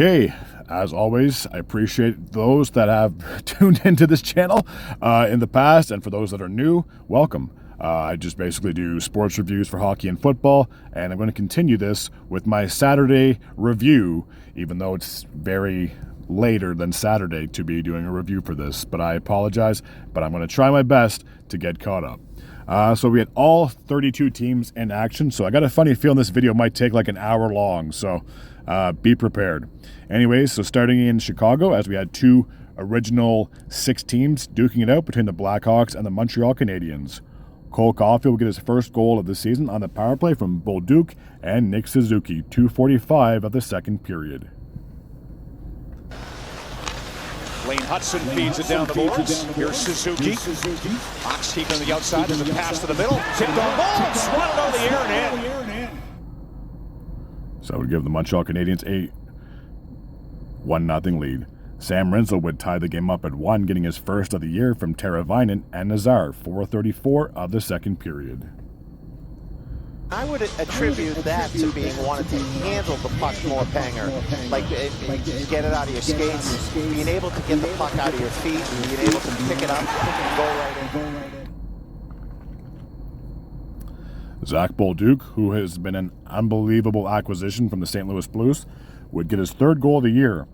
Okay, as always, I appreciate those that have tuned into this channel in the past, and for those that are new, welcome. I just basically do sports reviews for hockey and football, and I'm going to continue this with my Saturday review, even though it's very later than Saturday to be doing a review for this, but I apologize, but I'm going to try my best to get caught up. So we had all 32 teams in action, so I got a funny feeling this video might take like an hour long, so be prepared. Anyways, so starting in Chicago, as we had two original 6 teams duking it out between the Blackhawks and the Montreal Canadiens. Cole Caulfield will get his first goal of the season on the power play from Bolduc and Nick Suzuki, 2:45 of the second period. Lane Hudson feeds it down the boards. Here's Suzuki. Ox keeping on the outside. There's a pass to the middle. Tipped on ball. Swung out of the air and in. So it would give the Montreal Canadiens a 1-0 lead. Sam Rinzel would tie the game up at 1, getting his first of the year from Teravainen and Nazar, 4:34 of the second period. I would attribute that to being wanting to handle the puck more, Panger. Like, get it out of your skates, being able to get the puck out of your feet, being able to pick it up and go right in. Zach Bolduc, who has been an unbelievable acquisition from the St. Louis Blues, would get his third goal of the year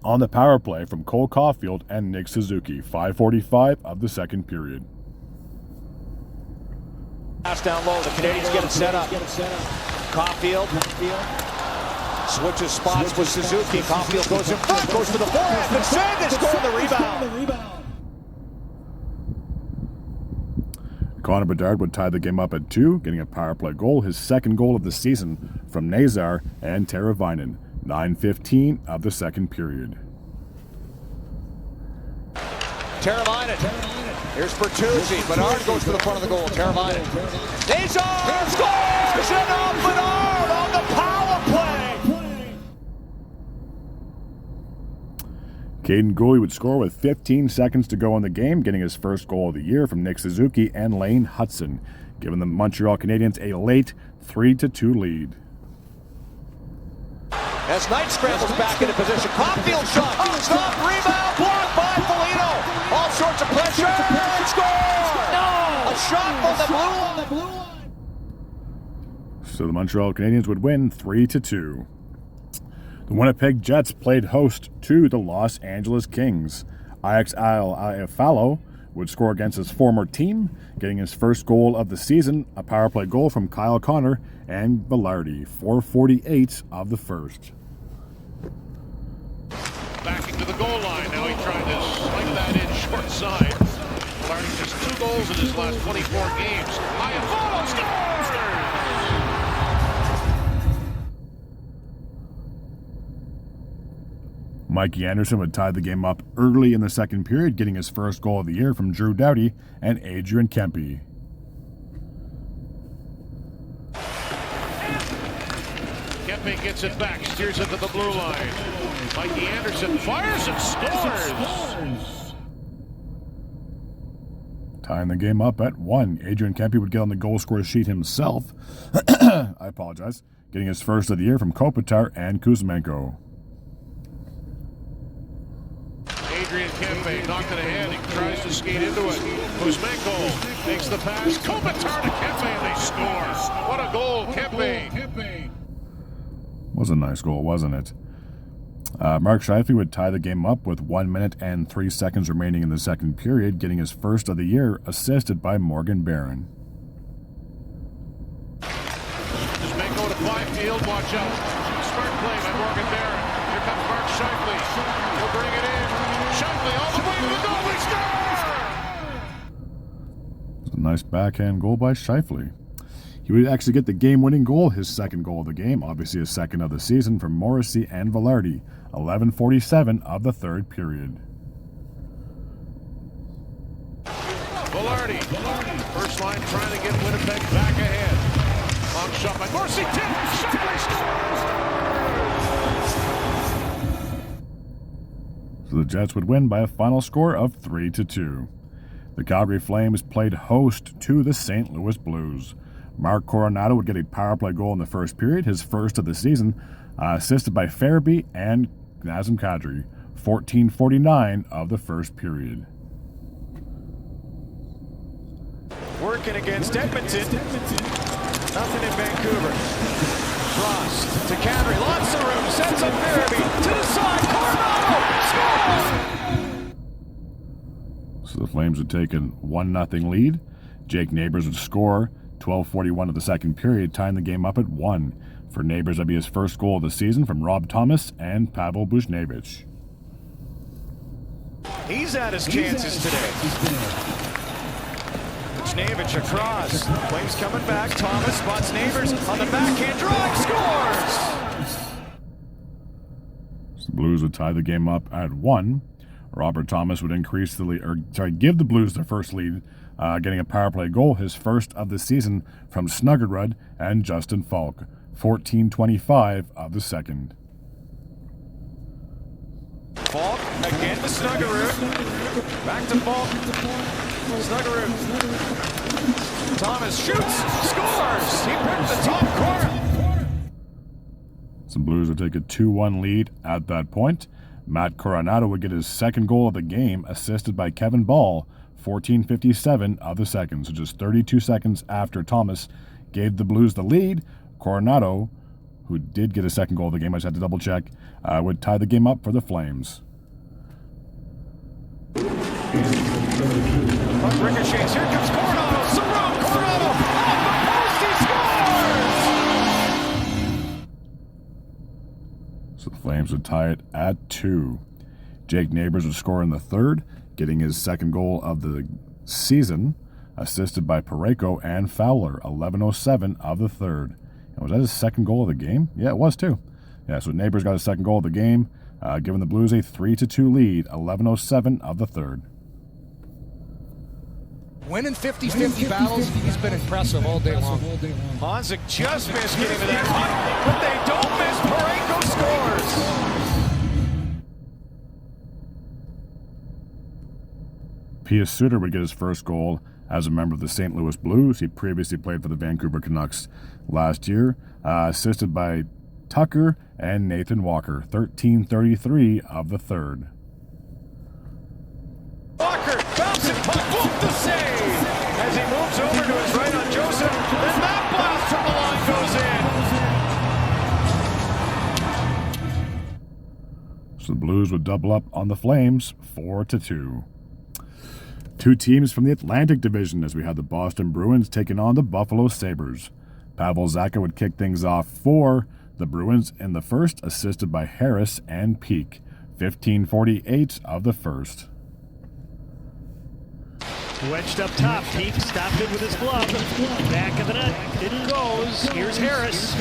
on the power play from Cole Caulfield and Nick Suzuki, 5:45 of the second period. Pass down low. The Canadiens get it set up. Caulfield switches spots with Suzuki. Caulfield goes in front, goes to the forehand, and save it, score the rebound. Connor Bedard would tie the game up at 2, getting a power play goal, his second goal of the season from Nazar and Teravainen, 9:15 of the second period. Teravainen. Here's Bertuzzi. Bedard goes to the front of the goal. Teravainen. Nazar scores! And off Bedard on the power play! Caden Gooley would score with 15 seconds to go in the game, getting his first goal of the year from Nick Suzuki and Lane Hudson, giving the Montreal Canadiens a late 3-2 lead. As Knight scrambles back into position, Caulfield shot, stop, rebound, blocked by Foligno. All sorts of pressure, and score! No! A shot from the blue line. So the Montreal Canadiens would win 3-2. The Winnipeg Jets played host to the Los Angeles Kings. Alex Iafallo would score against his former team, getting his first goal of the season, a power play goal from Kyle Connor and Velarde, 4:48 of the first. Backing to the goal line. Now he tried to sling that in short side. Velarde just 2 goals in his last 24 games. Iafallo scores! Mikey Anderson would tie the game up early in the second period, getting his first goal of the year from Drew Doughty and Adrian Kempe. Kempe gets it back, steers it to the blue line. Mikey Anderson fires and scores! Tying the game up at 1. Adrian Kempe would get on the goal scorer sheet himself. I apologize. Getting his first of the year from Kopitar and Kuzmenko. Adrian Kempe knocked it ahead. He tries to skate into it. Kuzmenko makes the pass. Kopitar to Kempe and they score. What a goal, Kempe. Was a nice goal, wasn't it? Mark Scheifele would tie the game up with 1 minute and 3 seconds remaining in the second period, getting his first of the year, assisted by Morgan Barron. Kuzmenko to Byfield. Watch out. Smart play by Morgan Barron. Here comes Mark Scheifele. He'll bring it in. Scheifele all the way to the goal. He scores! It's a nice backhand goal by Scheifele. He would actually get the game-winning goal, his second goal of the game, obviously his second of the season, from Morrissey and Velarde, 11:47 of the third period. Velarde, first line trying to get Winnipeg back ahead. Long shot by Morrissey, Scheifele scores! So the Jets would win by a final score of 3-2. The Calgary Flames played host to the St. Louis Blues. Mark Coronado would get a power play goal in the first period, his first of the season, assisted by Farabee and Nazem Kadri. 14:49 of the first period. Working against Edmonton. Nothing in Vancouver. Frost to Kadri, lots of room, sets up Farabee to the side. Coronado scores! So the Flames had taken 1-0 lead. Jake Neighbours would score 12:41 of the second period, tying the game up at 1. For Neighbours, that'd be his first goal of the season from Rob Thomas and Pavel Buchnevich. He's had his chances today. Buchnevich across. Flames coming back. Thomas spots Neighbours on the backhand drive. Scores! So the Blues would tie the game up at 1. Robert Thomas would give the Blues their first lead, getting a power play goal, his first of the season, from Snuggerud and Justin Falk. 14:25 of the second. Falk again to Snuggerud. Back to Falk. Snuggerud. Thomas shoots, scores. He picked the top corner. Some Blues would take a 2-1 lead at that point. Matt Coronado would get his second goal of the game, assisted by Kevin Ball. 14:57 of the second. So just 32 seconds after Thomas gave the Blues the lead, Coronado, who did get a second goal of the game, I just had to double check, would tie the game up for the Flames. Puck ricochets. Here comes Coronado. Surround Coronado. Off the post. He scores! So the Flames would tie it at 2. Jake Neighbours would score in the third, getting his second goal of the season, assisted by Parayko and Fowler. 11:07 of the third. And was that his second goal of the game? Yeah, it was too. Yeah, so Neighbours got his second goal of the game, giving the Blues a 3-2 lead. 11:07 of the third. Winning 50-50 battles, he's been impressive all day long. Honzik just missed getting to that puck, but they don't miss. Parayko scores. Pius Suter would get his first goal as a member of the St. Louis Blues. He previously played for the Vancouver Canucks last year, assisted by Tucker and Nathan Walker. 13:33 of the third. Walker, bouncing puck, boom, the save! As he moves over to his right on Joseph, and that blast from the line goes in. So the Blues would double up on the Flames, 4-2. Two teams from the Atlantic Division as we had the Boston Bruins taking on the Buffalo Sabres. Pavel Zacha would kick things off for the Bruins in the first, assisted by Harris and Peak. 15:48 of the first. Wedged up top, Peak stopped it with his glove. Back of the net, it goes. Here's Harris.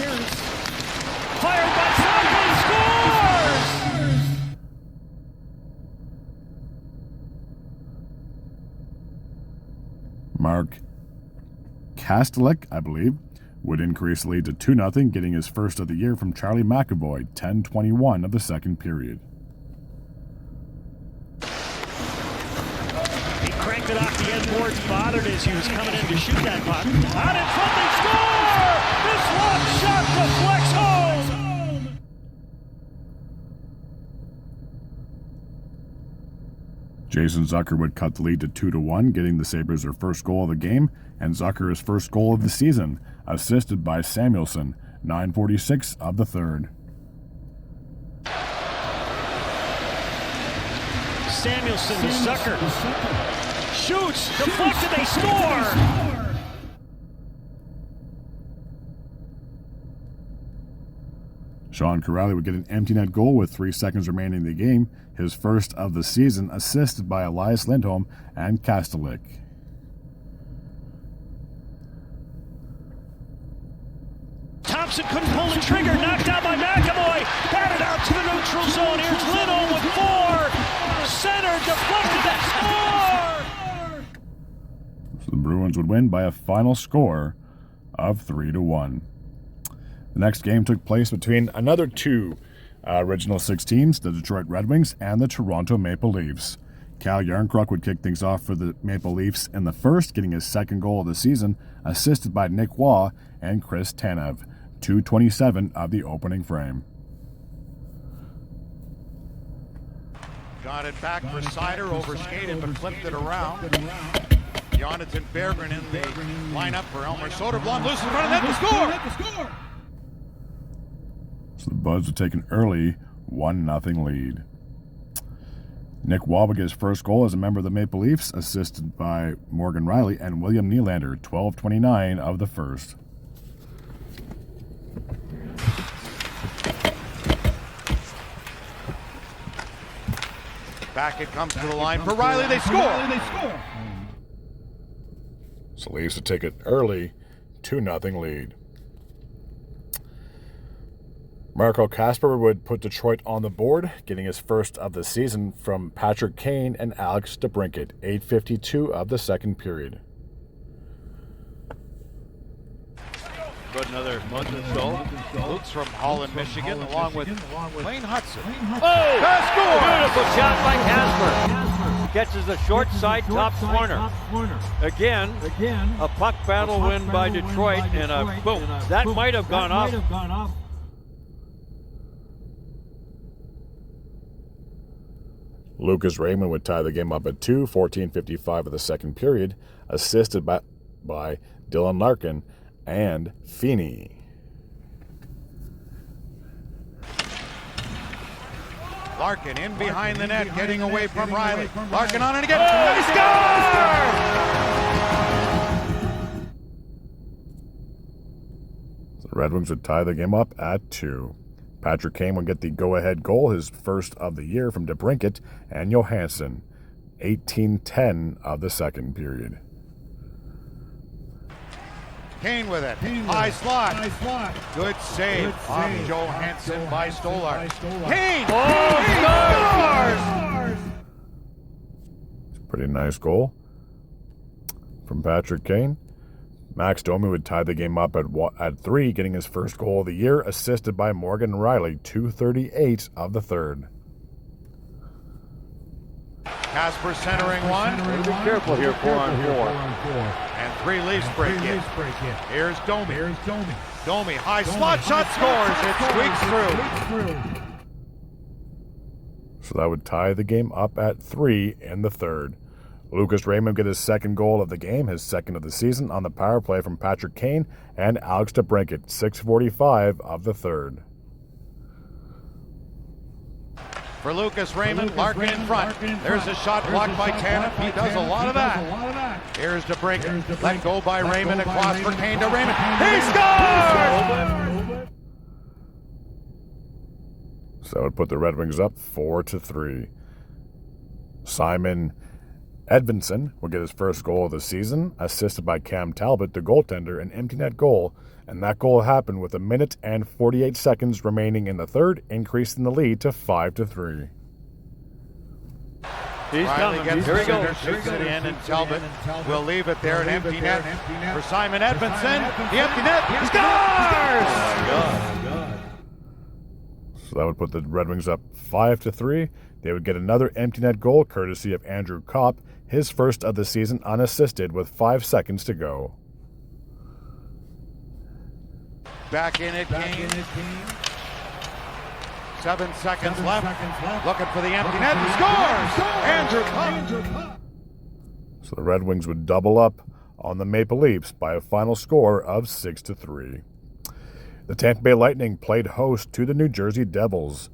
Fired by Zacha, scores! Mark Kastelik, I believe, would increase the lead to 2-0, getting his first of the year from Charlie McAvoy. 10:21 of the second period. He cranked it off the end boards, bothered as he was coming in to shoot that puck. Out in front, they score! This long shot deflects home! Jason Zucker would cut the lead to 2-1, getting the Sabres their first goal of the game, and Zucker his first goal of the season, assisted by Samuelson. 9:46 of the third. Samuelson to Zucker. Shoots, deflected, they score! Sean Corrali would get an empty net goal with 3 seconds remaining in the game, his first of the season, assisted by Elias Lindholm and Kastelik. Thompson couldn't pull the trigger, knocked out by McAvoy, batted out to the neutral zone. Here's Lindholm with 4, center, deflected, that score! So the Bruins would win by a final score of 3-1. The next game took place between another two Original Six teams, the Detroit Red Wings and the Toronto Maple Leafs. Cal Yarncroc would kick things off for the Maple Leafs in the first, getting his second goal of the season, assisted by Nick Waugh and Chris Tanev. 2:27 of the opening frame. Got it back for Sider, overskated but flipped it around. Jonathan Berggren in the lineup for Elmer Soderblom. Loose in front of net to score! So the Buds would take an early 1-0 lead. Nick Waugh would get his first goal as a member of the Maple Leafs, assisted by Morgan Riley and William Nylander. 12:29 of the first. Back it comes to the line for Riley. They score! So Leafs would take an early 2-0 lead. Marco Kasper would put Detroit on the board, getting his first of the season from Patrick Kane and Alex DeBrincat. 8:52 of the second period. Good, another month or so. Luke's from Holland, Michigan, along with Wayne Hudson. Oh! Score! Beautiful shot by Kasper. Catches the short side top corner. Again, a puck battle win by Detroit, and a boom. That might have gone off. Lucas Raymond would tie the game up at 2, 14:55 of the second period, assisted by Dylan Larkin and Feeney. Larkin in behind the net, getting away from Riley. Larkin on it again. They score! The Red Wings would tie the game up at 2. Patrick Kane would get the go-ahead goal, his first of the year, from DeBrincat and Johansson. 18:10 of the second period. Kane with it. High slot. Good save on Johansson by Stolar. Kane! Oh, scores! Pretty nice goal from Patrick Kane. Max Domi would tie the game up at 3, getting his first goal of the year, assisted by Morgan Riley. 2:38 of the third. Kasper centering one. Be careful here, 4-on-4. And 3 Leafs break in. Here's Domi. Domi, high slot shot, scores. It squeaks through. So that would tie the game up at 3 in the third. Lucas Raymond get his second goal of the game, his second of the season, on the power play from Patrick Kane and Alex DeBrincat. 6:45 of the third. For Lucas Raymond, Larkin in front. There's a shot blocked by Tanev. He does a lot of that. Here's DeBrincat. Let go by Raymond. Across for Kane to Raymond. He scores! So that would put the Red Wings up 4-3. Simon Edvinsson will get his first goal of the season, assisted by Cam Talbot, the goaltender, an empty net goal, and that goal happened with 1 minute and 48 seconds remaining in the third, increasing the lead to 5-3. He's Riley coming. gets Here he center, goes. shoots it in, and Talbot will leave it there, an empty net for Simon Edvinsson. The empty net, he scores! So that would put the Red Wings up 5-3. They would get another empty net goal, courtesy of Andrew Kopp, his first of the season unassisted with 5 seconds to go. Back in it, Kane. 7 seconds left. Looking for the empty net. He scores! Andrew Kopp. So the Red Wings would double up on the Maple Leafs by a final score of 6-3. The Tampa Bay Lightning played host to the New Jersey Devils.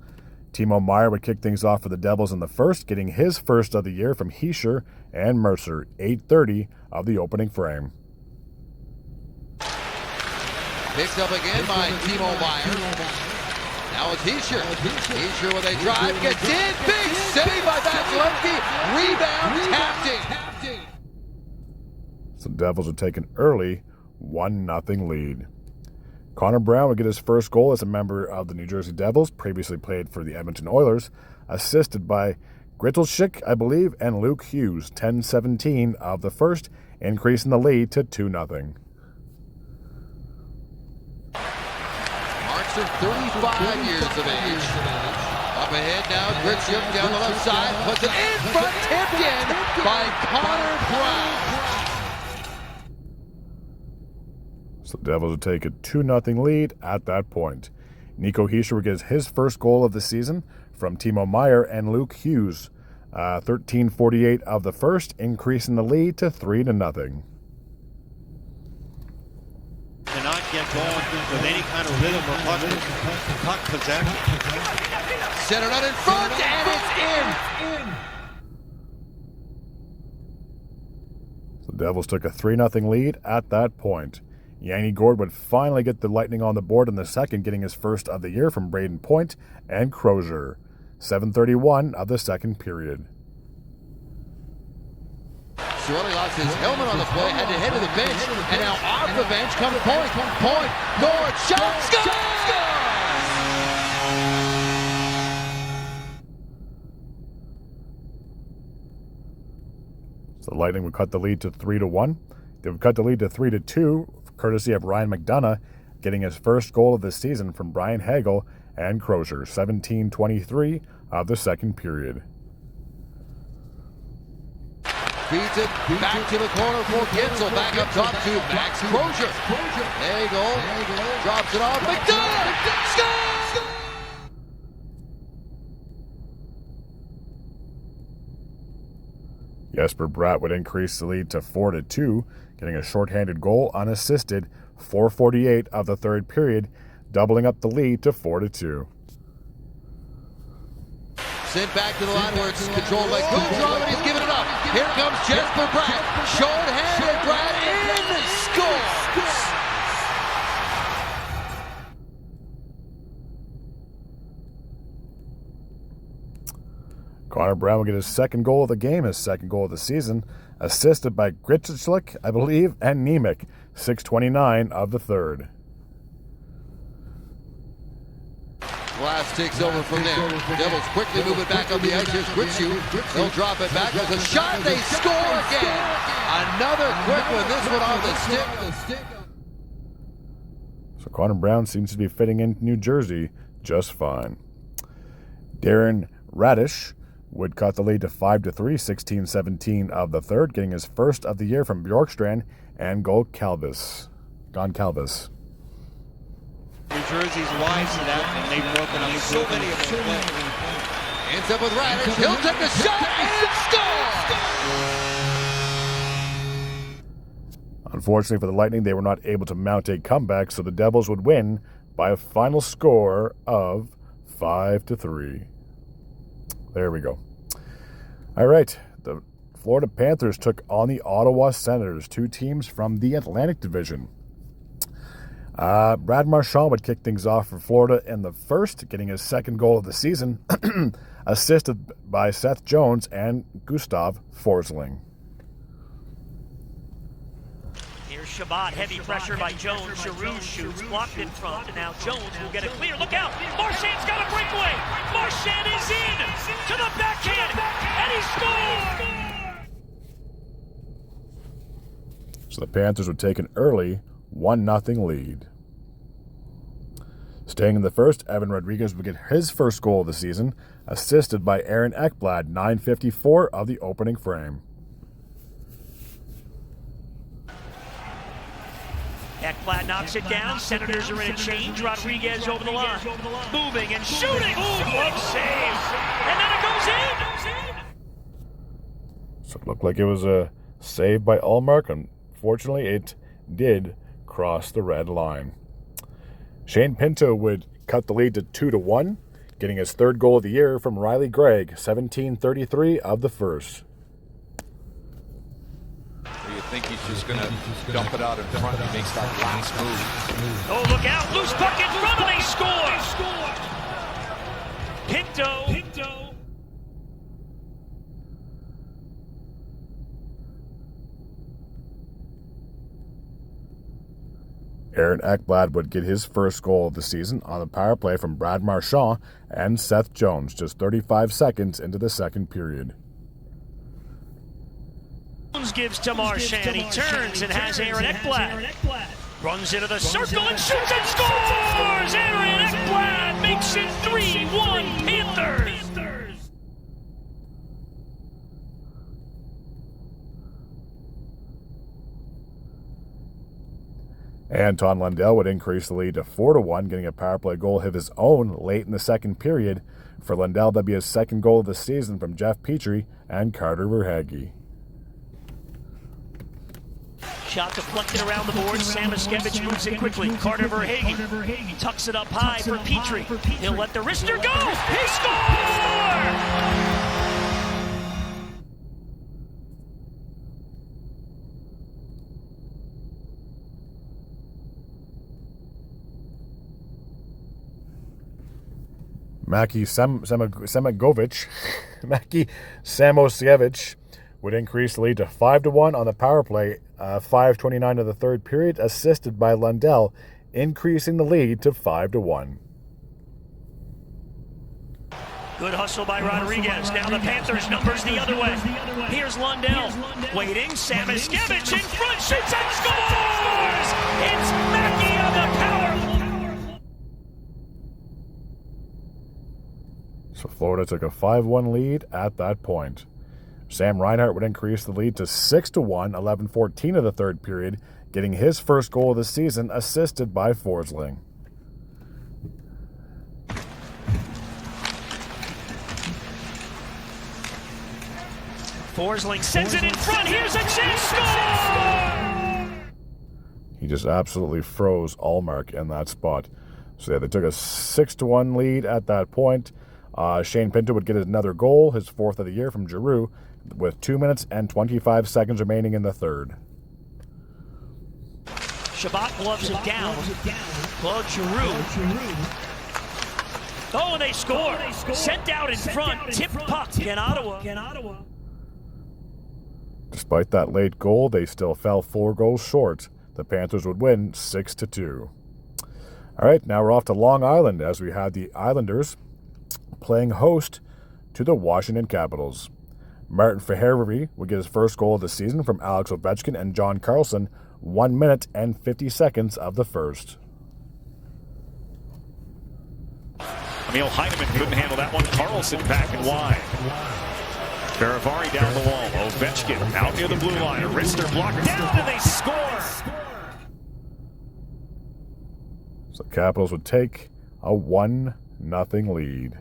Timo Meier would kick things off for the Devils in the first, getting his first of the year from Hischier and Mercer. 8:30 of the opening frame. Picked up again by Timo Meier. Now it's Hischier. Hischier with a drive, gets in. Big save by Vasilevsky. Rebound, tapped in. So the Devils would take an early 1-0 lead. Connor Brown would get his first goal as a member of the New Jersey Devils, previously played for the Edmonton Oilers, assisted by Grittleschick, I believe, and Luke Hughes. 10:17 of the first, increasing the lead to 2-0. Marks are 35 years of age. Up ahead now, Gritschuk down the left side, puts it in front, tipped in by Connor Brown. So the Devils would take a 2-0 lead at that point. Nico Hischier would get his first goal of the season from Timo Meier and Luke Hughes. 13:48 of the first, increasing the lead to 3-0. Cannot get going with any kind of rhythm or puck possession. Centered out in front, and it's in. The Devils took a 3-0 lead at that point. Yanni Gourde would finally get the Lightning on the board in the second, getting his first of the year from Braden Point and Crozier. 7:31 of the second period. Cirelli lost his helmet on the play, had to head to the bench, and now off the bench comes Point. Gourde, shot, score! So the Lightning would cut the lead to 3-1. They would cut the lead to 3-2, courtesy of Ryan McDonough, getting his first goal of the season from Brian Hagel and Crozier. 17:23 of the second period. Feeds it back to the corner for Gitzel. Back up top to Max Crozier. Hagel drops it off. McDonough! Score! Jesper Bratt would increase the lead to 4-2, getting a shorthanded goal unassisted. 4:48 of the third period, doubling up the lead to 4-2. Sent back to the line where it's controlled by Kucherov, and he's given it up. Here comes Jesper Bratt. Short-handed Bratt in, scores! Connor Brown will get his second goal of the game, his second goal of the season, assisted by Gritschuk, I believe, and Nemec. 6:29 of the third. Glass takes over from there. Devils quickly move it back on the ice. Here's Gritschuk. They'll drop it back with a shot. They score again. Another quick one. This one on the stick. So Connor Brown seems to be fitting in New Jersey just fine. Darren Radish would cut the lead to 5-3, 16:17 of the third, getting his first of the year from Bjorkstrand and Goncalves. New Jersey's wise to that, and they've broken up so many of them. Ends up with Radish. He'll take the shot and score! Unfortunately for the Lightning, they were not able to mount a comeback, so the Devils would win by a final score of 5-3. There we go. All right, the Florida Panthers took on the Ottawa Senators, two teams from the Atlantic Division. Brad Marchand would kick things off for Florida in the first, getting his second goal of the season, assisted by Seth Jones and Gustav Forsling. Here's Shabbat, heavy pressure by Jones. Giroux shoots, blocked in front, and now Jones will get a clear. Look out! Marchand's got a breakaway! Marchand is in! To the backhand! And he scored! So the Panthers would take an early 1-0 lead. Staying in the first, Evan Rodriguez would get his first goal of the season, assisted by Aaron Ekblad, 9:54 of the opening frame. Ekblad knocks it down. Senators are in a change. Rodriguez over the line. Moving and shooting. Ooh, glove save. And then it goes in. So it looked like it was a save by Ullmark. Unfortunately, it did cross the red line. Shane Pinto would cut the lead to 2-1, getting his third goal of the year from Riley Gregg, 17:33 of the first. You think he's just going to dump it out in front and he makes that last move. Oh, look out. Loose puck in front and they score. Pinto. Aaron Ekblad would get his first goal of the season on the power play from Brad Marchand and Seth Jones, just 35 seconds into the second period. Jones gives to Marchand. He turns and has Aaron Ekblad. Runs into the circle and shoots and scores! Aaron Ekblad makes it 3-1 Panthers! Anton Lundell would increase the lead to 4-1, getting a power play goal of his own late in the second period. For Lundell, that'd be his second goal of the season from Jeff Petrie and Carter Verhaeghe. Shot deflected around the board. Sam Miskevich moves in quickly. Carter Verhaeghe tucks it up high for Petrie. He'll let the wrister go. He scores! Maki Samosiewicz would increase the lead to 5-1 on the power play, 5:29 of the third period, assisted by Lundell, increasing the lead to 5-1. Good hustle by Rodriguez. Now the Panthers' numbers the other way. Here's Lundell waiting. Sam Miskevich in front, shoots and scores! It's Mackey on the power. So Florida took a 5-1 lead at that point. Sam Reinhart would increase the lead to 6-1, 11:14 of the third period, getting his first goal of the season, assisted by Forsling. Forsling sends it in front. Here's a chance. Score! He just absolutely froze Allmark in that spot. So yeah, they took a 6-1 lead at that point. Shane Pinto would get another goal, his fourth of the year, from Giroux, with 2 minutes and 25 seconds remaining in the third. Shabbat gloves it down. Claude Giroux. Oh, and they score. Sent out in front. Tip puck in Ottawa. Despite that late goal, they still fell 4 goals short. The Panthers would win 6-2. All right, now we're off to Long Island as we had the Islanders playing host to the Washington Capitals. Martin Fehervary would get his first goal of the season from Alex Ovechkin and John Carlson, 1 minute and 50 seconds of the first. Emil Heineman couldn't handle that one. Carlson back and wide. Fehervary down the wall. Ovechkin out near the blue line. A wrister blocked down and they score. So the Capitals would take a 1-0 lead.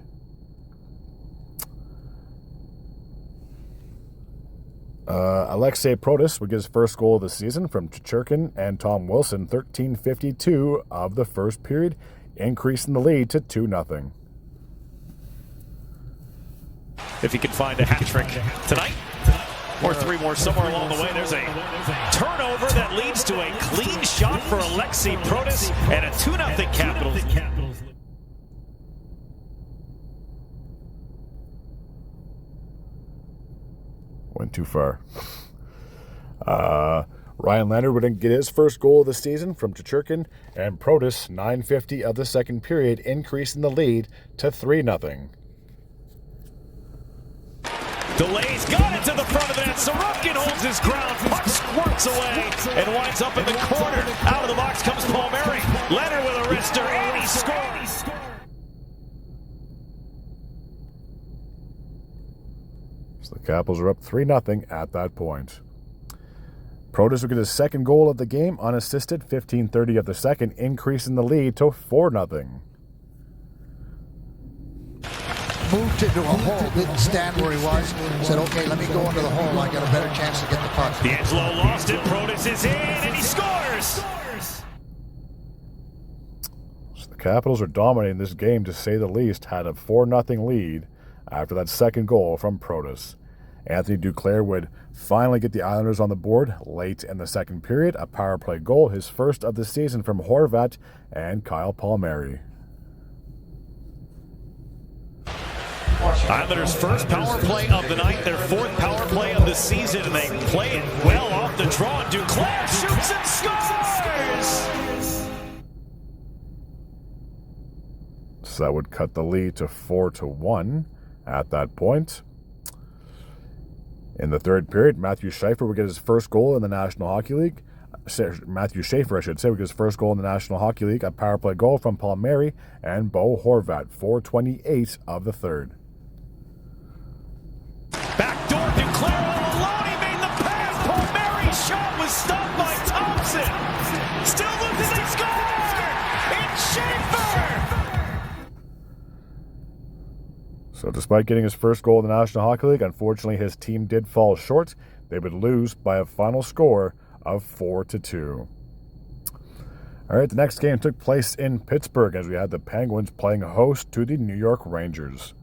Alexei Protas would get his first goal of the season from Chichurkin and Tom Wilson, 13:52 of the first period, increasing the lead to 2-0. If he can find a hat trick tonight, or 3 more somewhere along the way, there's a turnover that leads to a clean shot for Alexei Protas and a 2-0 Capitals. Went too far. Ryan Leonard would get his first goal of the season from Chichurkin and Protas, 9:50 of the second period, increasing the lead to 3-0. Delays, got it to the front of the net. Sorokin holds his ground. Puck squirts away and winds up in the corner. Out of the box comes Palmieri. Leonard with a wrister, and he scores. So the Capitals are up 3-0 at that point. Protas would get his second goal of the game unassisted, 15:30 of the second, increasing the lead to 4-0. Moved into a hole, didn't stand where he was. Said, okay, let me go into the hole. I got a better chance to get the puck. D'Angelo lost it. Protas is in, and he scores. So the Capitals are dominating this game, to say the least, had a 4-0 lead after that second goal from Protas. Anthony Duclair would finally get the Islanders on the board late in the second period. A power play goal, his first of the season, from Horvat and Kyle Palmieri. Islanders' first power play of the night, their 4th power play of the season, and they play it well off the draw. Duclair shoots and scores! So that would cut the lead to 4-1 at that point. In the third period, Matthew Schaefer would get his first goal in the National Hockey League. Matthew Schaefer, I should say, would get his first goal in the National Hockey League. A power play goal from Palmieri and Bo Horvat, 4:28 of the third. Backdoor, Duclair all alone. He made the pass. Palmieri's shot was stopped by Thompson. Still looking So despite getting his first goal in the National Hockey League, unfortunately his team did fall short. They would lose by a final score of 4-2. All right, the next game took place in Pittsburgh as we had the Penguins playing host to the New York Rangers.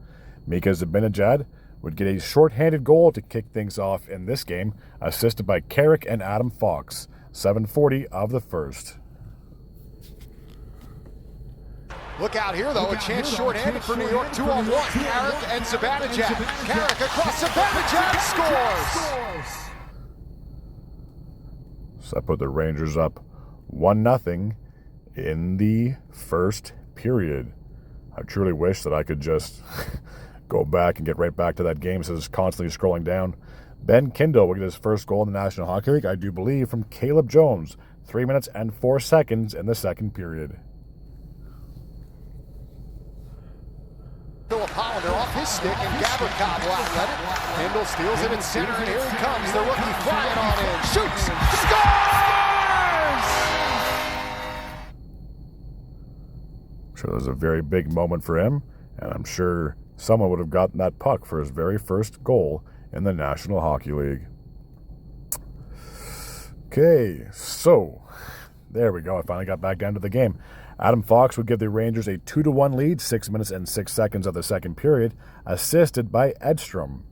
Mika Zibanejad would get a shorthanded goal to kick things off in this game, assisted by Carrick and Adam Fox, 7:40 of the first. Look out here, though. A chance shorthanded for New York. 2-on-1. Carrick and Zibanejad. Carrick across. Zibanejad scores! So that put the Rangers up 1-0 in the first period. I truly wish that I could just go back and get right back to that game, so it's constantly scrolling down. Ben Kindle will get his first goal in the National Hockey League, I do believe, from Caleb Jones. 3 minutes and 4 seconds in the second period. Philip Hollander off his stick, and Gavrikov will outlet it. Kindle steals it in center, and here he comes. The rookie flying on in. Shoots! Scores! I'm sure it was a very big moment for him, and I'm sure someone would have gotten that puck for his very first goal in the National Hockey League. Okay, so there we go. I finally got back down to the game. Adam Fox would give the Rangers a 2-1 lead, 6 minutes and 6 seconds of the second period, assisted by Edstrom.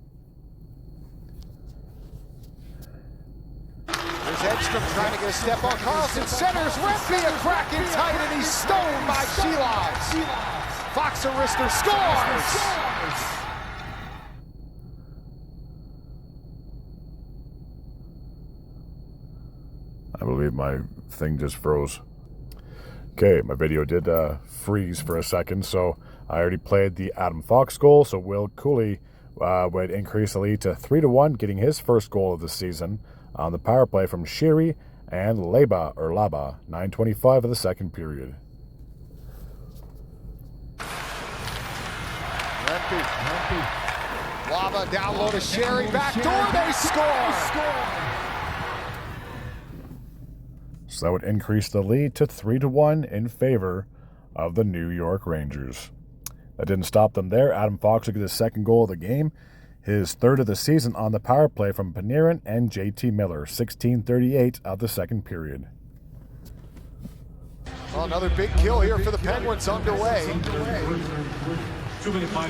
There's Edstrom trying to get a step on Carlson. Centers Rempe, a crack in tight, and he's stoned by Sheelots. Fox Arister scores! I believe my thing just froze. Okay, my video did freeze for a second, so I already played the Adam Fox goal, so Will Cooley would increase the lead to 3-1, getting his first goal of the season on the power play from Sheary and Laba, 9:25 of the second period. Rempe. Laba down low to Sheary, back door, they score! So that would increase the lead to 3-1 in favor of the New York Rangers. That didn't stop them there. Adam Fox would get his second goal of the game, his third of the season on the power play from Panarin and JT Miller, 16:38 of the second period. Well, another big kill here for the Penguins underway.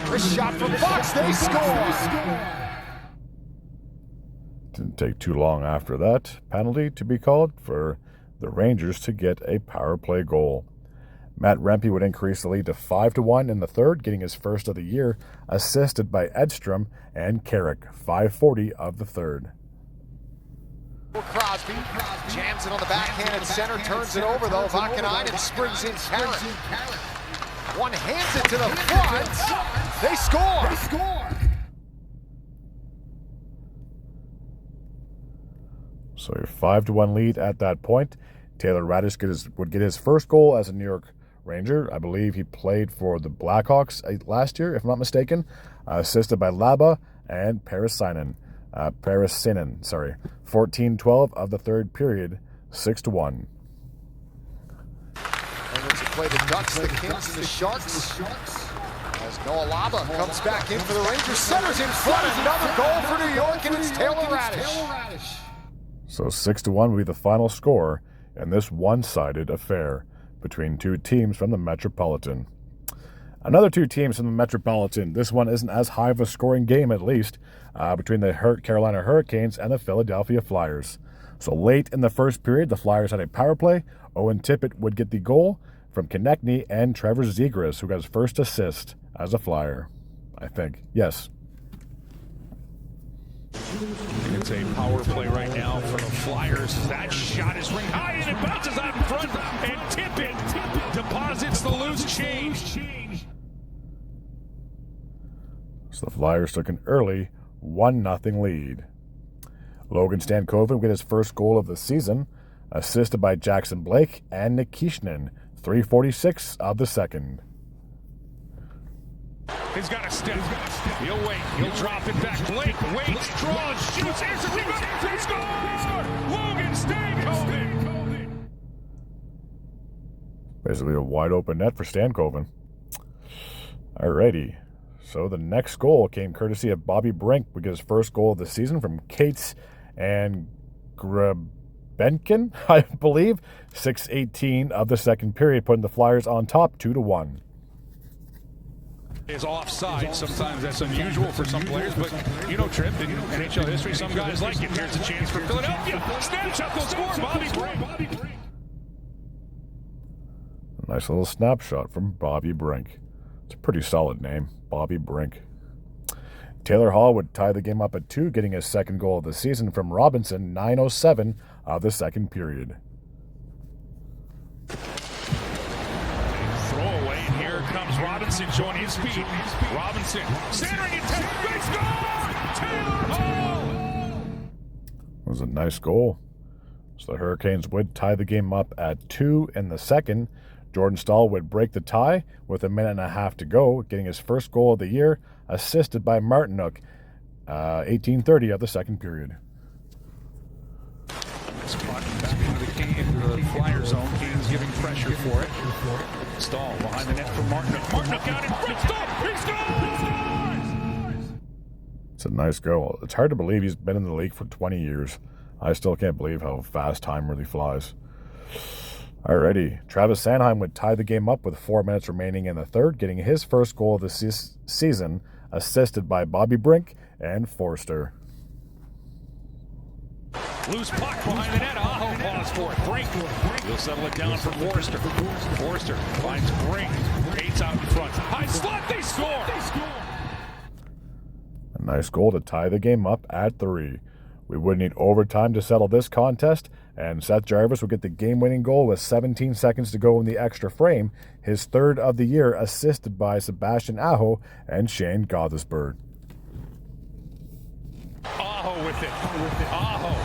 This shot from Fox, they score! Didn't take too long after that penalty to be called for the Rangers to get a power play goal. Matt Rempe would increase the lead to 5-1 in the third, getting his first of the year, assisted by Edstrom and Carrick, 5:40 of the third. Crosby jams it on the backhand at center, turns it over though. Vakanainen springs in Carrick. One hands it to the front. They score! So a 5-1 lead at that point. Taylor Raddysh would get his first goal as a New York Ranger. I believe he played for the Blackhawks last year, if I'm not mistaken. Assisted by Laba and Parasinen. 14-12 of the third period, 6-1. Penguins have played the Ducks, the Kings, and the Sharks. As Noah Laba comes back in for the Rangers. Centers in front. Another goal for New York, and it's Taylor Raddysh. So 6-1 will be the final score in this one-sided affair between two teams from the Metropolitan. Another two teams from the Metropolitan. This one isn't as high of a scoring game, at least, between the Carolina Hurricanes and the Philadelphia Flyers. So late in the first period, the Flyers had a power play. Owen Tippett would get the goal from Konechny and Trevor Zegras, who got his first assist as a Flyer, I think. Yes. It's a power play right now for the Flyers. That shot is ring high and it bounces out in front, and Tippett deposits the loose change. So the Flyers took an early 1-0 lead. Logan Stankoven would get his first goal of the season, assisted by Jackson Blake and Nikishnin, 3:46 of the second. He's got a step. He'll wait. He'll drop it back. Blake waits, draws, shoots, here's a rebound. They score! Logan Stankoven. Basically a wide open net for Stankoven. Alrighty. So the next goal came courtesy of Bobby Brink. We get his first goal of the season from Cates and Grebenkin, I believe. 6:18 of the second period, putting the Flyers on top 2-1. Is offside. Sometimes that's unusual for some players, but you know, Trip, in NHL history, some guys like it. Here's a chance for Philadelphia. Snapshot, they'll score. Bobby Brink. A nice little snapshot from Bobby Brink. It's a pretty solid name, Bobby Brink. Taylor Hall would tie the game up at 2, getting his second goal of the season from Robinson, 9:07 of the second period. Throwaway, and here comes Robinson showing his speed. Robinson centering it. They score! Taylor Hall! It was a nice goal. So the Hurricanes would tie the game up at 2 in the second. Jordan Stahl would break the tie with 1.5 minutes to go, getting his first goal of the year, assisted by Martinook, 18:30 of the second period. Spot back into the Flyer zone. Kane's giving pressure for it. Stahl behind the net for Martinook. Martinook out in front. Stahl! He scores! It's a nice goal. It's hard to believe he's been in the league for 20 years. I still can't believe how fast time really flies. Alrighty, Travis Sanheim would tie the game up with 4 minutes remaining in the third, getting his first goal of the season, assisted by Bobby Brink and Forster. Loose puck behind the net. Aho claws for it. Brink. He'll settle it down for Forster. Forster finds Brink. Gates out in front. High slot. They score. A nice goal to tie the game up at 3. We would need overtime to settle this contest, and Seth Jarvis would get the game-winning goal with 17 seconds to go in the extra frame, his third of the year, assisted by Sebastian Aho and Shane Gothisberg. Aho with it. Aho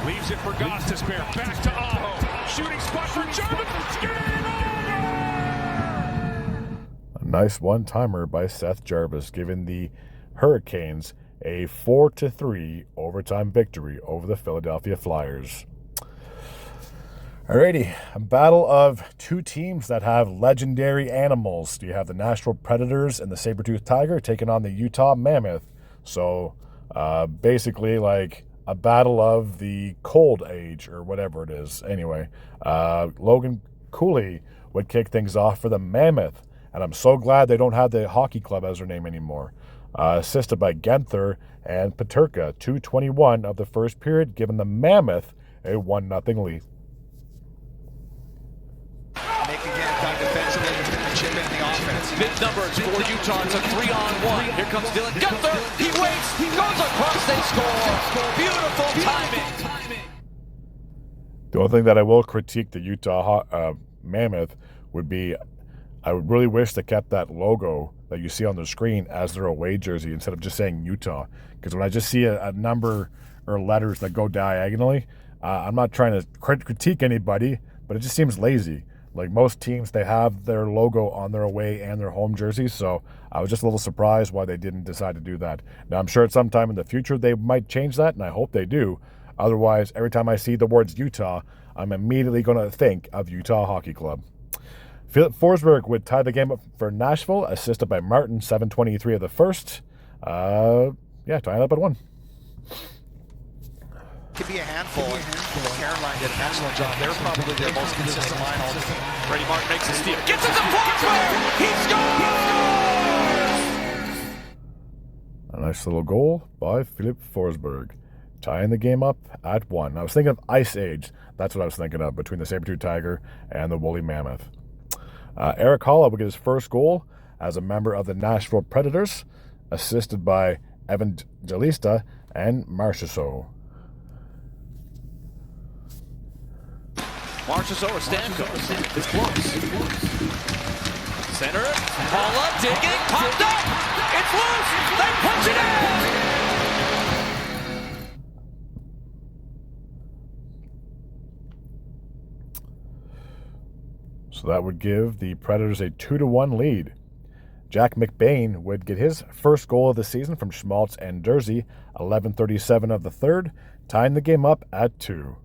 leaves it for Gostisbehere. Back to Aho. Shooting spot for Jarvis. Game over! A nice one-timer by Seth Jarvis, giving the Hurricanes a 4-3 overtime victory over the Philadelphia Flyers. Alrighty, a battle of two teams that have legendary animals. You have the Nashville Predators and the Saber-Tooth Tiger taking on the Utah Mammoth. So, basically like a battle of the Cold Age, or whatever it is. Anyway, Logan Cooley would kick things off for the Mammoth, and I'm so glad they don't have the hockey club as their name anymore. Assisted by Genther and Peterka, 2:21 of the first period, giving the Mammoth a 1-0 lead. Making it done defensively, chipping the offense. Big numbers for Utah. It's a 3-on-1. Here comes Dylan Genther. He waits. He goes across. They score. Beautiful timing. The only thing that I will critique the Utah Mammoth would be, I would really wish they kept that logo that you see on the screen as their away jersey instead of just saying Utah. Because when I just see a number or letters that go diagonally, I'm not trying to critique anybody, but it just seems lazy. Like most teams, they have their logo on their away and their home jerseys, so I was just a little surprised why they didn't decide to do that. Now, I'm sure at some time in the future they might change that, and I hope they do. Otherwise, every time I see the words Utah, I'm immediately going to think of Utah Hockey Club. Philip Forsberg would tie the game up for Nashville, assisted by Martin, 7:23 of the first. Tying up at 1. Could be a handful. Caroline did an excellent job. They're probably their most consistent line all game. Brady Martin makes a steal. Gets it to Forsberg! He scores! A nice little goal by Philip Forsberg, tying the game up at 1. I was thinking of Ice Age. That's what I was thinking of, between the Saber-Tooth Tiger and the Woolly Mammoth. Eric Holla would get his first goal as a member of the Nashville Predators, assisted by Evangelista and Marchessault. Marchessault or Stamkos. It's close. Center. Holla digging. Popped up. It's loose. They punch it in. So that would give the Predators a 2-1 lead. Jack McBain would get his first goal of the season from Schmaltz and Jersey, 11:37 of the third, tying the game up at 2.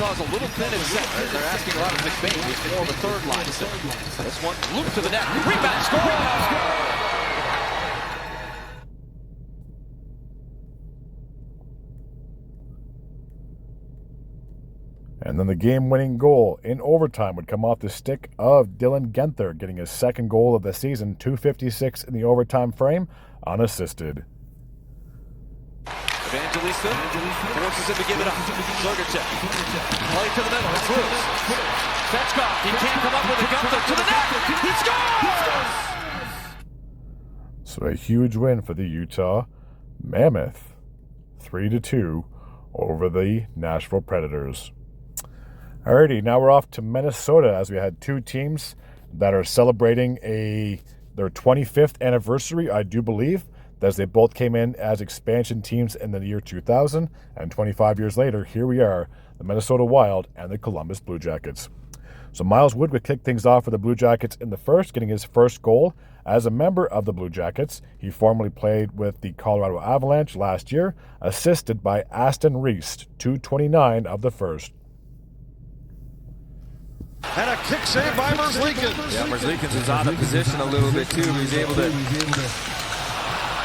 Utah's a little thin at center. They're asking a lot of McBain. He's more of a third line center. This one, loop to the net. Rebound, score! And then the game-winning goal in overtime would come off the stick of Dylan Guenther, getting his second goal of the season, 2:56 in the overtime frame, unassisted. Evangelista forces him to give it up. Sergachev. Play to the middle. It's loose. Fetchkov. He can't come up with a Guenther to the net. He scores! So a huge win for the Utah Mammoth. 3-2 over the Nashville Predators. Alrighty, now we're off to Minnesota as we had two teams that are celebrating their 25th anniversary, I do believe, as they both came in as expansion teams in the year 2000, and 25 years later, here we are, the Minnesota Wild and the Columbus Blue Jackets. So Miles Wood would kick things off for the Blue Jackets in the first, getting his first goal as a member of the Blue Jackets. He formerly played with the Colorado Avalanche last year, assisted by Aston Reese, 2:29 of the first. And a kick save by Merzlikins. Yeah, Merzlikins is out of position a little bit too. He's able to.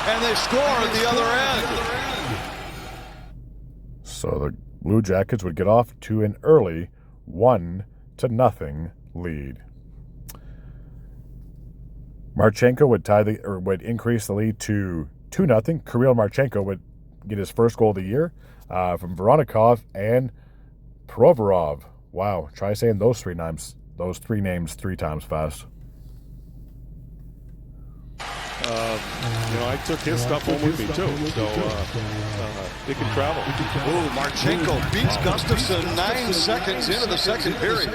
And they score at the other end. So the Blue Jackets would get off to an early 1-0 lead. Marchenko would increase the lead to 2-0. Kirill Marchenko would get his first goal of the year from Voronikov and Provorov. Wow, try saying those three names 3 times fast. I took his stuff home with me too, so it can travel. Ooh, Marchenko beats Gustafsson 9 seconds into the second period.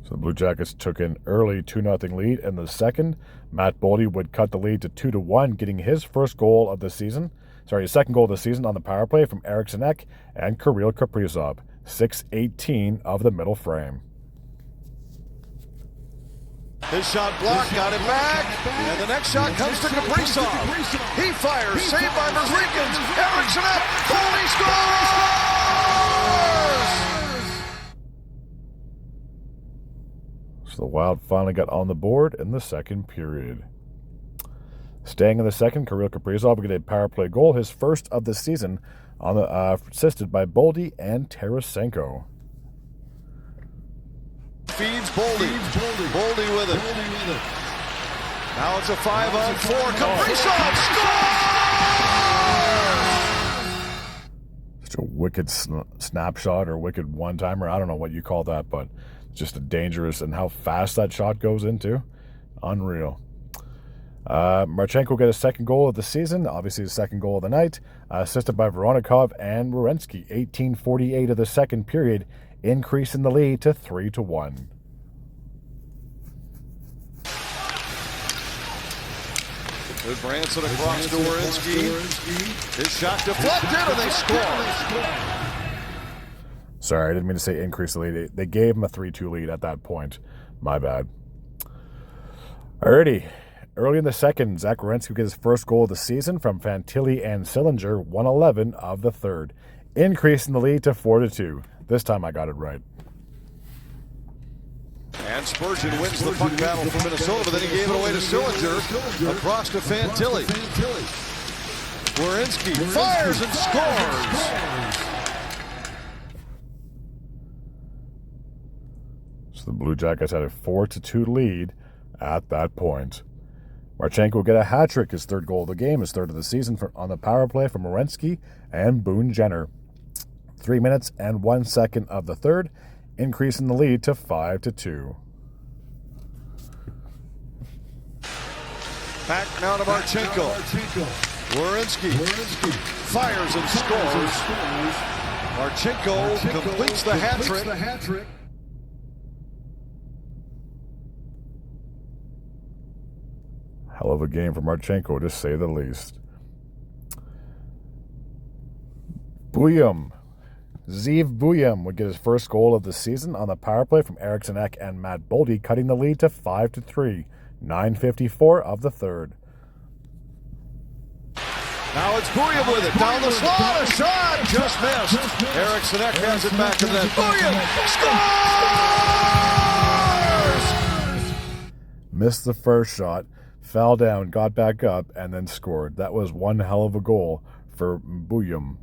So the Blue Jackets took an early 2-0 lead in the second. Matt Boldy would cut the lead to 2-1, getting his first goal of the season. His second goal of the season on the power play from Eriksson Ek and Kirill Kaprizov, 6:18 of the middle frame. His shot blocked, got it back, and the next shot comes to Kaprizov. He fires, saved by Merzlikins. Eriksson Ek, Boldy scores! So the Wild finally got on the board in the second period. Staying in the second, Kirill Kaprizov would get a power play goal, his first of the season, on the assisted by Boldy and Tarasenko. Feeds Boldy. Boldy with it. Now it's a 5-on-4. Kaprizov scores! Such a wicked snapshot or wicked one-timer. I don't know what you call that, but just a dangerous, and how fast that shot goes into. Unreal. Marchenko will get a second goal of the season, obviously the second goal of the night, assisted by Voronikov and Werenski. 18:48 of the second period, increasing the lead to 3-1. There's Branson across to Werenski. His shot deflected, and they score. Sorry, I didn't mean to say increase the lead. They gave him a 3-2 lead at that point. My bad. Alrighty. Early in the second, Zach Werenski gets his first goal of the season from Fantilli and Sillinger, 1:11 of the third, increasing the lead to 4-2. This time I got it right. And Spurgeon wins the puck battle for Minnesota, but then he gave it away to Sillinger. Across to Fantilli. Werenski fires and scores! So the Blue Jackets had a 4-2 lead at that point. Marchenko will get a hat trick, his third goal of the game, his third of the season on the power play from Werenski and Boone Jenner. 3 minutes and 1 second of the third, increasing the lead to 5-2. Back now to Marchenko. Werenski fires and scores. Marchenko completes the hat trick. Hell of a game for Marchenko, to say the least. Zeev Buyam would get his first goal of the season on the power play from Eriksson Ek and Matt Boldy, cutting the lead to 5-3. 9:54 of the third. Now it's It's Booyah with it. Down the slot. A shot. Just missed. Eric Sinek has it back to net. Booyah scores! Missed the first shot, fell down, got back up, and then scored. That was one hell of a goal for Booyah.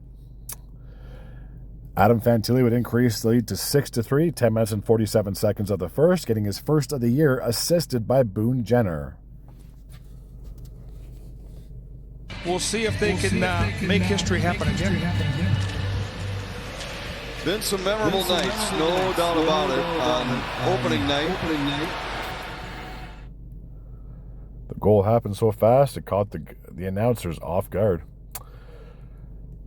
Adam Fantilli would increase the lead to 6-3, 10 minutes and 47 seconds of the first, getting his first of the year, assisted by Boone Jenner. We'll see if they can make history happen again. Been some memorable nights, no doubt about it, on opening night. The goal happened so fast, it caught the announcers off guard.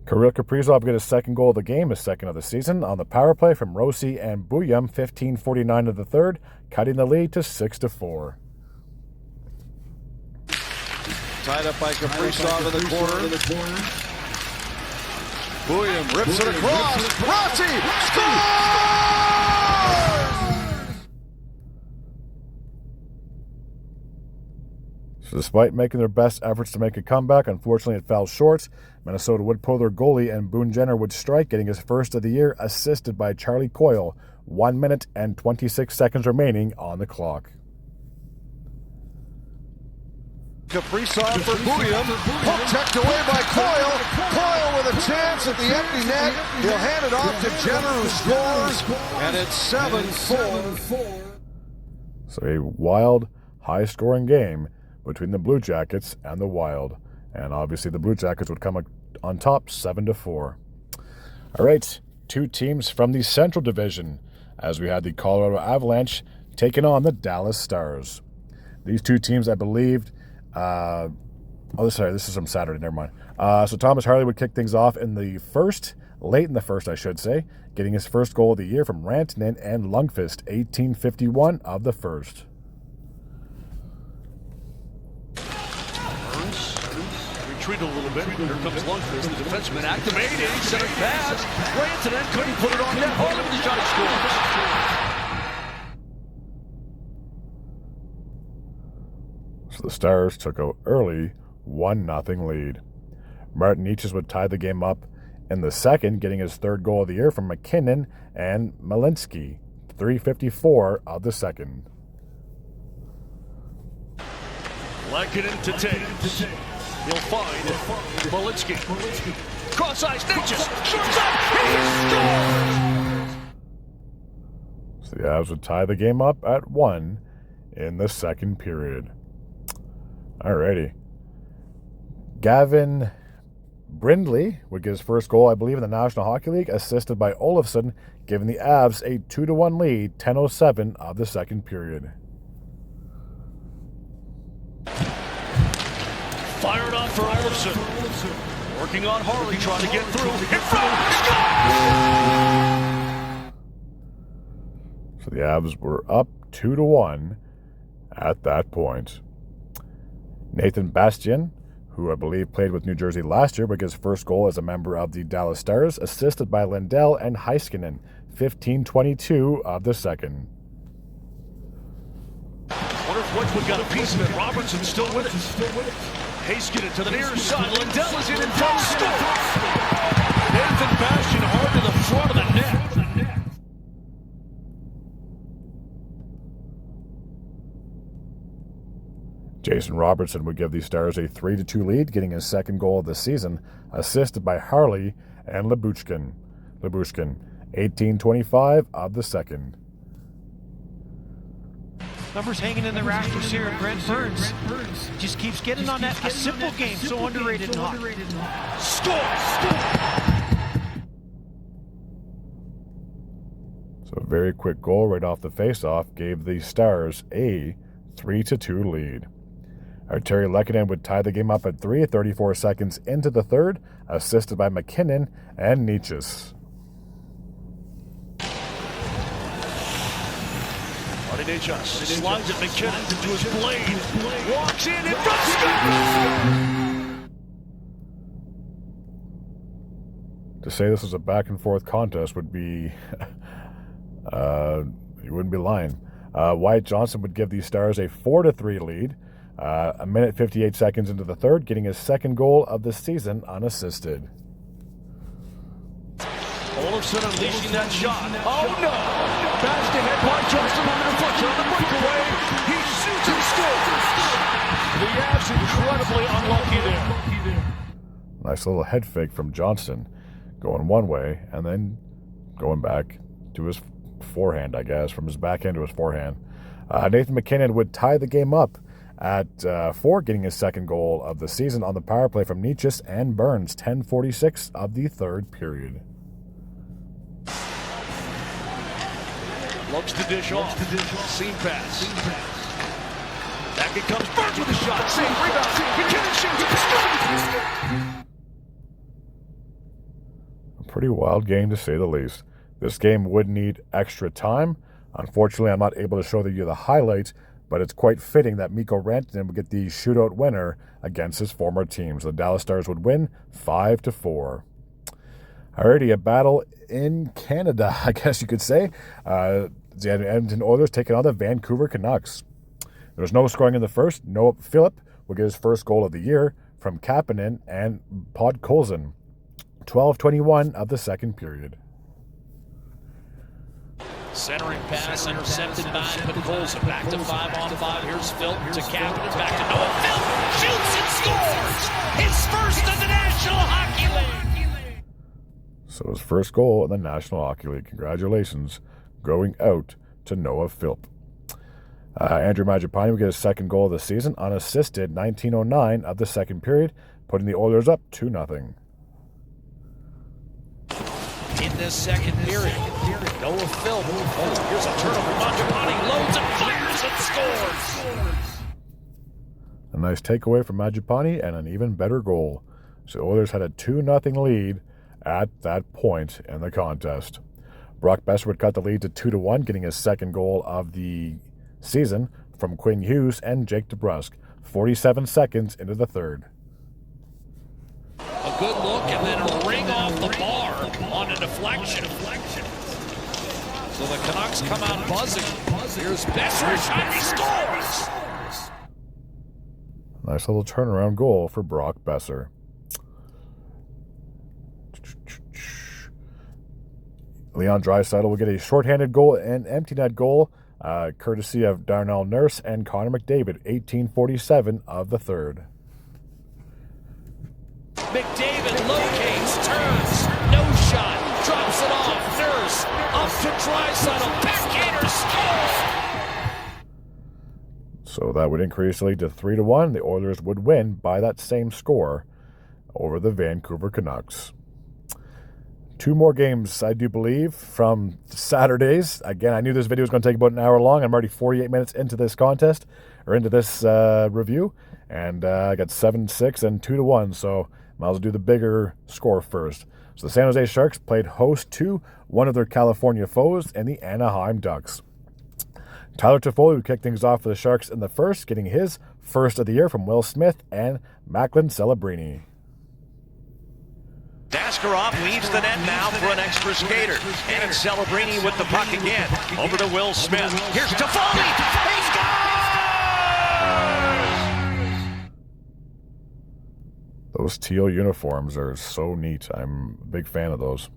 Kirill Kaprizov get his second goal of the game, his second of the season, on the power play from Rossi and Booyah, 15:49 of the third, cutting the lead to 6-4. Tied up by Kaprizov in the corner. Booyah rips it across. Rossi scores! So despite making their best efforts to make a comeback, unfortunately it fell short. Minnesota would pull their goalie and Boone Jenner would strike, getting his first of the year, assisted by Charlie Coyle. 1 minute and 26 seconds remaining on the clock. Kaprizov for Booyah. Puck checked away by Coyle. Coyle with a chance at the empty net. He'll hand it off to Jenner, who scores, and it's 7-4. So a wild, high-scoring game between the Blue Jackets and the Wild. And obviously the Blue Jackets would come on top 7-4. All right, two teams from the Central Division, as we had the Colorado Avalanche taking on the Dallas Stars. These two teams, I believed, this is from Saturday, never mind. So Thomas Harley would kick things off in the first, late in the first, I should say, getting his first goal of the year from Rantanen and Lundqvist, 18:51 of the first. Retreat a little bit. Here comes Lundqvist, the defenseman activating, center pass. Rantanen couldn't put it on net. Oh, look at the shot, he scores. So the Stars took an early 1-0 lead. Martin Necas would tie the game up in the second, getting his third goal of the year from McKinnon and Malinsky, 3:54 of the second. Lehkonen to take. He'll find Malinsky. Cross ice, Necas. Shorts up. He scores! So the Avs would tie the game up at 1 in the second period. Alrighty. Gavin Brindley would get his first goal, I believe, in the National Hockey League, assisted by Olofsson, giving the Avs a 2-1 lead, 10:07 of the second period. Fired off for Olofsson. Working on Harley, trying to get through. In front. So the Avs were up 2-1 at that point. Nathan Bastian, who I believe played with New Jersey last year, but gets his first goal as a member of the Dallas Stars, assisted by Lindell and Heiskanen, 15:22 of the second. Wonder if Wedgwood got a piece of it. Robertson's still with it. Heiskanen to the near side. Lindell is in front. Score! Nathan Bastian hard to the front of the net. Jason Robertson would give the Stars a 3-2 lead, getting his second goal of the season, assisted by Harley and Lyubushkin, 18:25 of the second. Numbers hanging in the rafters here, and Brent Burns just keeps getting on that. A simple game, so underrated in hockey. Score! So a very quick goal right off the faceoff gave the Stars a 3-2 lead. Arturi Lehkonen would tie the game up at 34 seconds into the third, assisted by McKinnon and Necas. Necas slides at McKinnon to his blade. Walks in front. To say this was a back and forth contest would be, you wouldn't be lying. Wyatt Johnson would give the Stars a 4-3 lead, A minute 58 seconds into the third, getting his second goal of the season unassisted. Olofsson unleashing that shot. Oh no! Bashed ahead by Justin on the deflection on the breakaway. He shoots and scores. The Avs incredibly unlucky there. Nice little head fake from Johnston, going one way and then going back to his forehand, I guess, from his backhand to his forehand. Nathan McKinnon would tie the game up at 4, getting his second goal of the season on the power play from Nietzsche and Burns, 10:46 of the third period. Looks to dish off. Seam pass. Back it comes. Burns with a shot. Save. Rebound. McKinnon shoots. A pretty wild game, to say the least. This game would need extra time. Unfortunately, I'm not able to show you the highlights, but it's quite fitting that Mikko Rantanen would get the shootout winner against his former team. So the Dallas Stars would win 5-4. Alrighty, a battle in Canada, I guess you could say. The Edmonton Oilers taking on the Vancouver Canucks. There was no scoring in the first. Noah Philip will get his first goal of the year from Kapanen and Podkolzin. 12:21 of the second period. Centering pass intercepted by Podkolzin. Back to 5-on-5. Here's Philp to Kapanen. Back to Noah Philp. Shoots and scores. His first in the National Hockey League. So his first goal in the National Hockey League. Congratulations going out to Noah Philp. Andrew Mangiapane will get his second goal of the season, unassisted, 19:09 of the second period, putting the Oilers up 2-0. In this second period, Noah Philp. Here's a turnover. Mangiapane loads and fires and scores. A nice takeaway from Mangiapane and an even better goal. So the Oilers had a 2-0 lead at that point in the contest. Brock Besser would cut the lead to 2-1, getting his second goal of the season from Quinn Hughes and Jake DeBrusk, 47 seconds into the third. A good look and then a ring off the bar on a deflection. So the Canucks come out buzzing. Here's Besser, shot, he scores! Nice little turnaround goal for Brock Besser. Leon Draisaitl will get a shorthanded goal and empty net goal, courtesy of Darnell Nurse and Connor McDavid, 18:47 of the third. McDavid locates, turns, no shot, drops it off, Nurse, up to Draisaitl, backhander, score! So that would increase the lead to 3-1. The Oilers would win by that same score over the Vancouver Canucks. 2 more games, I do believe, from Saturdays. Again, I knew this video was going to take about an hour long. I'm already 48 minutes into this contest, or into this review, and I got 7-6 and 2-1, so might as well do the bigger score first. So the San Jose Sharks played host to one of their California foes in the Anaheim Ducks. Tyler Toffoli would kick things off for the Sharks in the first, getting his first of the year from Will Smith and Macklin Celebrini. Daskarov leaves the net now for an extra skater. And it's Celebrini with the puck again. Over to Will Smith. Here's Toffoli. He scores! Those teal uniforms are so neat. I'm a big fan of those.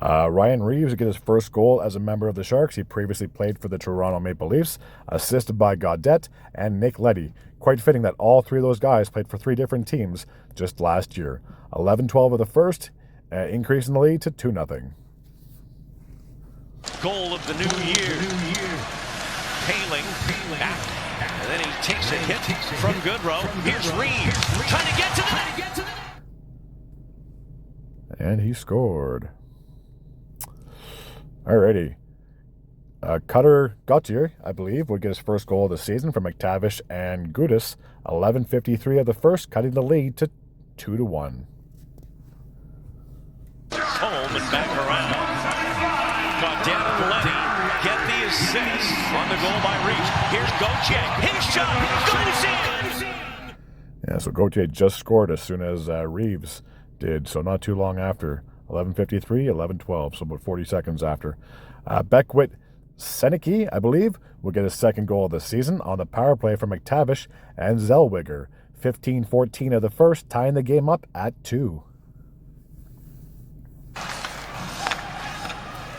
Ryan Reeves will get his first goal as a member of the Sharks. He previously played for the Toronto Maple Leafs, assisted by Gaudette and Nick Leddy. Quite fitting that all 3 of those guys played for 3 different teams just last year. 11-12 of the first, increasing the lead to 2-0. Goal of the new year. Paling back. And then he takes a hit from Goodrow. Here's Reeves trying to get to the net. And he scored. Alrighty. Cutter Gauthier, I believe, would get his first goal of the season from McTavish and Gudis. 11:53 of the first, cutting the lead to 2-1. Home and back around. Gaudette and Leddy get the assist on the goal by Reeves. Here's Gauthier. His shot goes in. Yeah, so Gauthier just scored as soon as Reeves did, so not too long after. 11:53, 11:12, so about 40 seconds after. Beckwith Seneke, I believe, will get his second goal of the season on the power play from McTavish and Zellweger. 15-14 of the first, tying the game up at 2.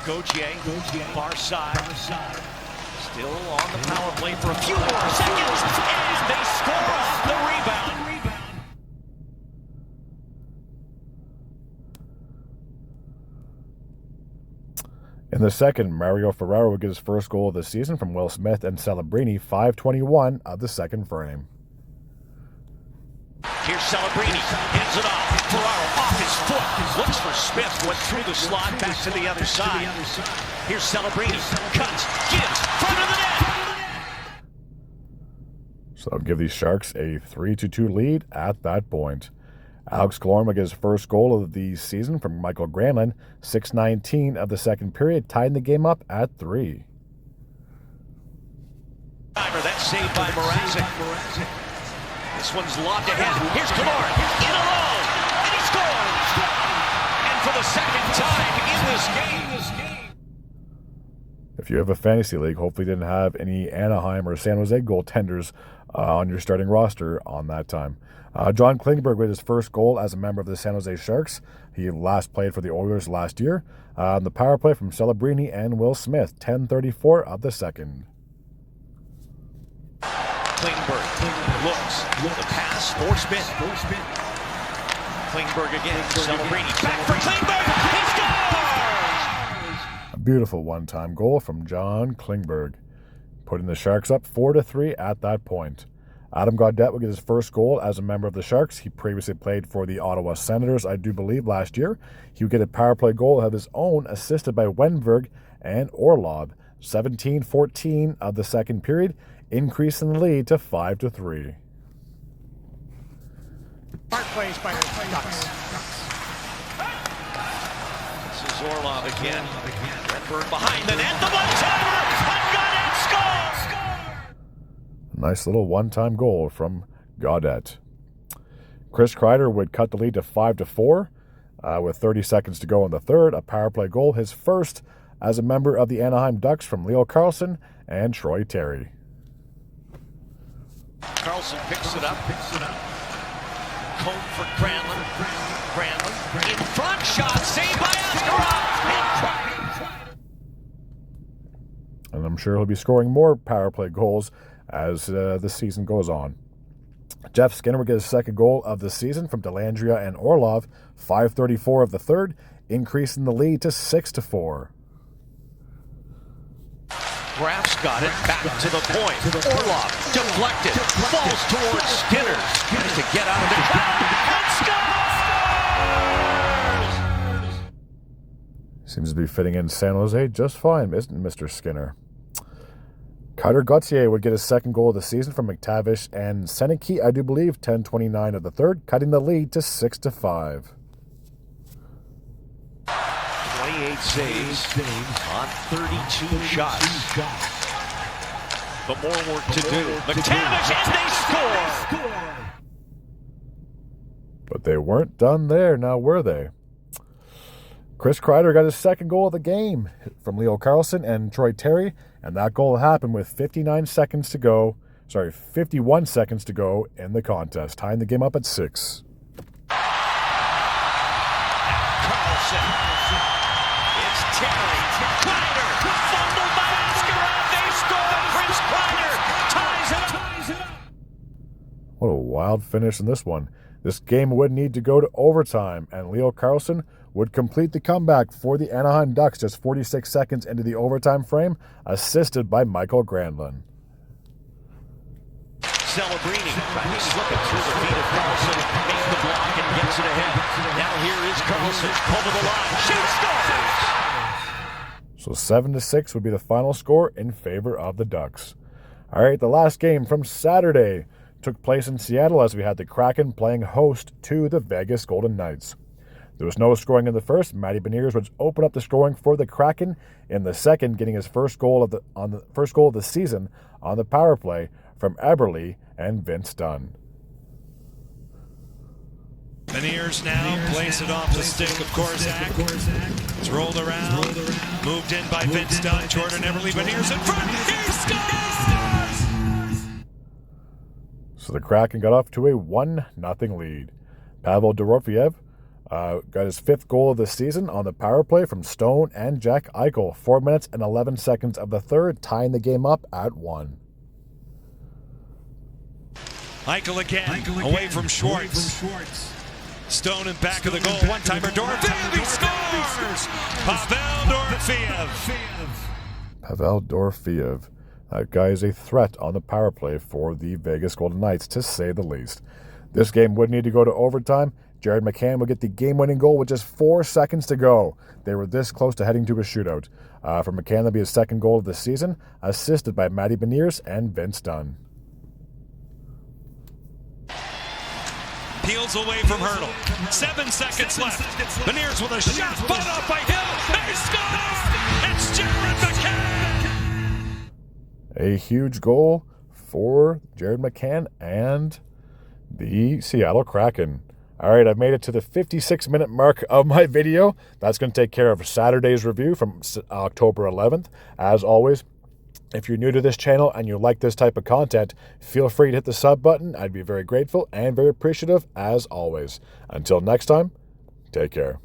Gauthier, far side. Still on the power play for a few more seconds, and they score off the rebound. In the second, Mario Ferraro will get his first goal of the season from Will Smith and Celebrini, 5:21 of the second frame. Here's Celebrini, hands it off. Ferraro off his foot, looks for Smith, went through the slot, back to the other side. Here's Celebrini, cuts, gives, front of the net. So that'll give these Sharks a 3-2 lead at that point. Alex Killorn will get his first goal of the season from Michael Granlund, 6:19 of the second period, tying the game up at 3. That's saved by Mrazek. This one's lobbed ahead. Here's Killorn, in alone, and he scores! And for the second time in this game. If you have a fantasy league, hopefully you didn't have any Anaheim or San Jose goaltenders on your starting roster on that time. John Klingberg with his first goal as a member of the San Jose Sharks. He last played for the Oilers last year. On the power play from Celebrini and Will Smith, 10:34 of the second. Klingberg looks, the pass for Smith. Klingberg again, Celebrini, back for Klingberg, he scores! A beautiful one-time goal from John Klingberg, putting the Sharks up 4-3 at that point. Adam Gaudette will get his first goal as a member of the Sharks. He previously played for the Ottawa Senators, I do believe, last year. He would get a power play goal of his own, assisted by Wenberg and Orlov. 17-14 of the second period, increasing the lead to 5-3. Smart plays by the Ducks. This is Orlov again. Redbird behind the net, the one-timer, and Gaudette scores! Nice little one-time goal from Gaudette. Chris Kreider would cut the lead to 5-4 with 30 seconds to go in the third. A power play goal, his first as a member of the Anaheim Ducks, from Leo Carlsson and Troy Terry. Carlson picks it up. Cone for Granlund. Granlund in front, shot saved by Askarov. And I'm sure he'll be scoring more power play goals as the season goes on. Jeff Skinner will get his second goal of the season from Dellandrea and Orlov, 5:34 of the third, increasing the lead to 6-4. Graf's got it back to the point. Orlov deflected, falls towards Skinner. Tries to get out of the crowd and scores! Seems to be fitting in San Jose just fine, isn't Mr. Skinner? Carter Gauthier would get his second goal of the season from McTavish and Seneke, I do believe, 10:29 of the third, cutting the lead to 6-5. 28 saves on 32 shots. But more work to do. McTavish, and they score! But they weren't done there, now were they? Chris Kreider got his second goal of the game from Leo Carlsson and Troy Terry, and that goal happened with 51 seconds to go in the contest, tying the game up at 6. Carlsson. It's Terry. Kreider. Fumbled by Askarov. They score. Chris Kreider ties it up. What a wild finish in this one. This game would need to go to overtime, and Leo Carlsson would complete the comeback for the Anaheim Ducks just 46 seconds into the overtime frame, assisted by Michael Granlund. Celebrini trying to slip it through the feet of Carlsson, makes the block and gets it ahead. Now here is Carlsson, over the line, shoots, scores! So 7-6 would be the final score in favor of the Ducks. All right, the last game from Saturday took place in Seattle as we had the Kraken playing host to the Vegas Golden Knights. There was no scoring in the first. Matty Beniers would open up the scoring for the Kraken in the second, getting his first goal of the season on the power play from Eberle and Vince Dunn. Beniers now plays it off the stick of Korczak. It's rolled around, moved in by Vince Dunn. Jordan Everly, Beniers in front. He scores! So the Kraken got off to a 1-0 lead. Pavel Dorofeyev got his 5th goal of the season on the power play from Stone and Jack Eichel. 4 minutes and 11 seconds of the third, tying the game up at 1. Eichel again, away from Schwartz. Stone in back of the goal. One-timer Dorofeyev, he scores! Pavel Dorofeyev. Pavel Dorofeyev. That guy is a threat on the power play for the Vegas Golden Knights, to say the least. This game would need to go to overtime. Jared McCann would get the game-winning goal with just 4 seconds to go. They were this close to heading to a shootout. For McCann, that'll be his 2nd goal of the season, assisted by Matty Beniers and Vince Dunn. Peels away from Hurdle. 7 seconds left. Beniers with a shot, put up by Hill. They score! It's Jared McCann! A huge goal for Jared McCann and the Seattle Kraken. All right, I've made it to the 56-minute mark of my video. That's going to take care of Saturday's review from October 11th. As always, if you're new to this channel and you like this type of content, feel free to hit the sub button. I'd be very grateful and very appreciative as always. Until next time, take care.